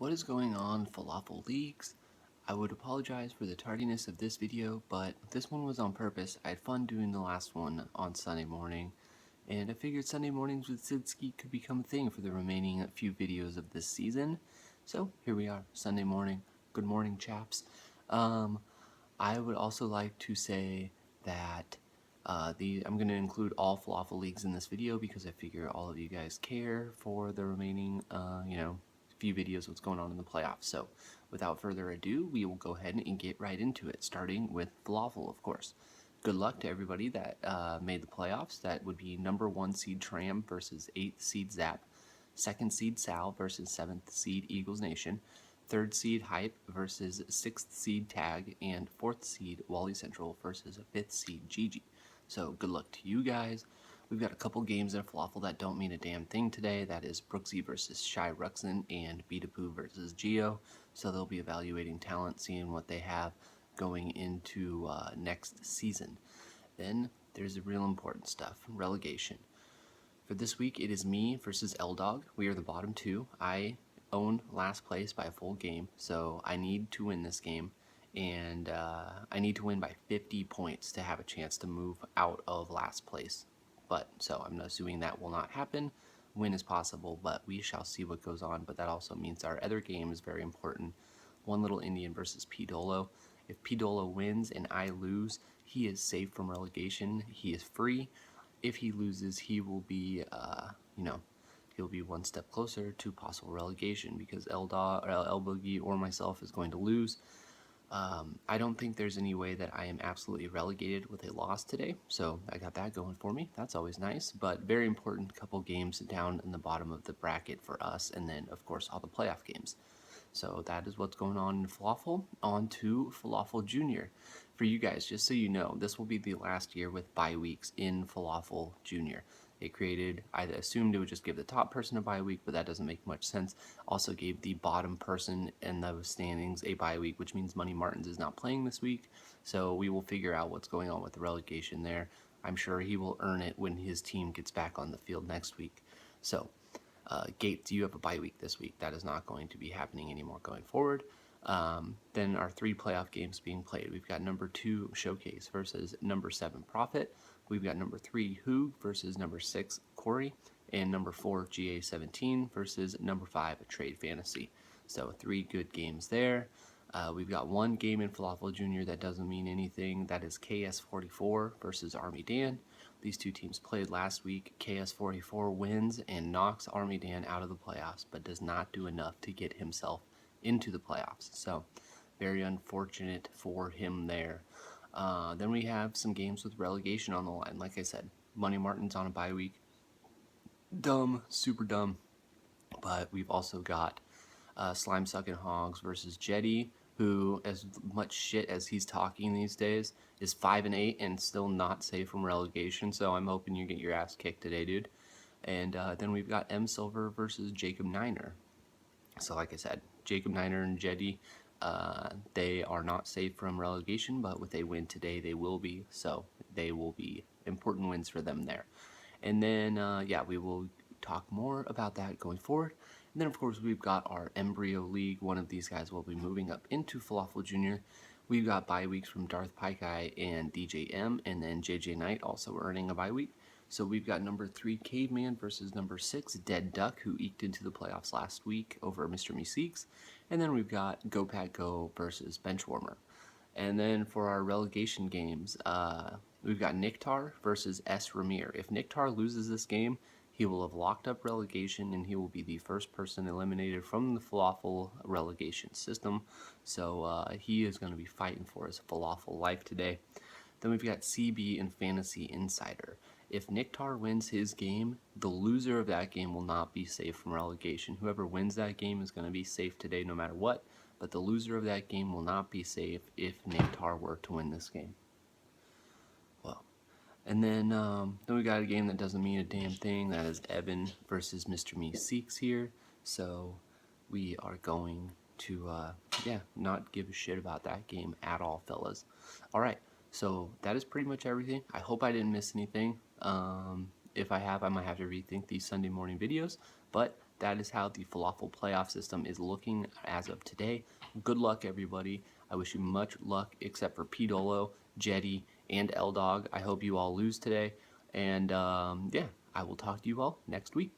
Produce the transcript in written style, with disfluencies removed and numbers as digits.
What is going on, Falafel Leagues? I would apologize for the tardiness of this video, but this one was on purpose. I had fun doing the last one on Sunday morning, and I figured Sunday mornings with Sidski could become a thing for the remaining few videos of this season. So here we are, Sunday morning. Good morning, chaps. I would also like to say that I'm going to include all Falafel Leagues in this video because I figure all of you guys care for the remaining, few videos what's going on in the playoffs. So without further ado, we will go ahead and get right into it, starting with Falafel, of course. Good luck to everybody that made the playoffs. That would be number 1 seed Tram versus 8th seed Zap, 2nd seed Sal versus 7th seed Eagles Nation, 3rd seed Hype versus 6th seed Tag, and 4th seed Wally Central versus 5th seed Gigi. So good luck to you guys. We've got a couple games in Falafel that don't mean a damn thing today. That is Brooksy versus Shy Ruxin and Beatapoo versus Geo. So they'll be evaluating talent, seeing what they have going into next season. Then there's the real important stuff, relegation. For this week, it is me versus L-Dog. We are the bottom two. I own last place by a full game, so I need to win this game, and I need to win by 50 points to have a chance to move out of last place. So I'm assuming that will not happen. Win is possible, but we shall see what goes on. But that also means our other game is very important. One Little Indian versus P. Dolo. If P. Dolo wins and I lose, he is safe from relegation. He is free. If he loses, he will be, he'll be one step closer to possible relegation because El Boogie or myself is going to lose. I don't think there's any way that I am absolutely relegated with a loss today, so I got that going for me. That's always nice, but very important couple games down in the bottom of the bracket for us, and then, of course, all the playoff games. So that is what's going on in Falafel. On to Falafel Junior. For you guys, just so you know, this will be the last year with bye weeks in Falafel Junior. I assumed it would just give the top person a bye week, but that doesn't make much sense. Also gave the bottom person in the standings a bye week, which means Money Martins is not playing this week. So we will figure out what's going on with the relegation there. I'm sure he will earn it when his team gets back on the field next week. So, Gates, you have a bye week this week. That is not going to be happening anymore going forward. Then our 3 playoff games being played. We've got number 2 Showcase versus number 7 Profit. We've got number 3 Hoog versus number 6 Corey, and number 4 GA17 versus number 5 Trade Fantasy. So 3 good games there. We've got 1 game in Falafel Junior that doesn't mean anything. That is KS44 versus Army Dan. These 2 teams played last week. KS44 wins and knocks Army Dan out of the playoffs, but does not do enough to get himself into the playoffs. So very unfortunate for him there. Then we have some games with relegation on the line. Like I said, Money Martin's on a bye week. Dumb, super dumb. But we've also got Slime Sucking Hogs versus Jetty, who, as much shit as he's talking these days, is 5-8 and still not safe from relegation. So I'm hoping you get your ass kicked today, dude. And then we've got M Silver versus Jacob Niner. So like I said, Jacob Niner and Jetty, they are not safe from relegation, but with a win today, they will be. So they will be important wins for them there. And then, we will talk more about that going forward. And then, of course, we've got our Embryo League. One of these guys will be moving up into Falafel Junior. We've got bye weeks from Darth Pike and DJM, and then JJ Knight also earning a bye week. So we've got number 3 Caveman versus number 6 Dead Duck, who eked into the playoffs last week over Mr. Meeseeks. And then we've got Go Pat Go versus Benchwarmer. And then for our relegation games, we've got Niktar versus S. Ramir. If Niktar loses this game, he will have locked up relegation and he will be the first person eliminated from the Falafel relegation system. So he is going to be fighting for his Falafel life today. Then we've got CB and Fantasy Insider. If Niktar wins his game, the loser of that game will not be safe from relegation. Whoever wins that game is going to be safe today no matter what, but the loser of that game will not be safe if Niktar were to win this game. Well, and then we got a game that doesn't mean a damn thing. That is Evan versus Mr. Meeseeks here. So we are going to, not give a shit about that game at all, fellas. All right. So that is pretty much everything. I hope I didn't miss anything. If I have, I might have to rethink these Sunday morning videos. But that is how the Falafel playoff system is looking as of today. Good luck, everybody. I wish you much luck, except for Pidolo, Jetty, and L-Dog. I hope you all lose today. And yeah, I will talk to you all next week.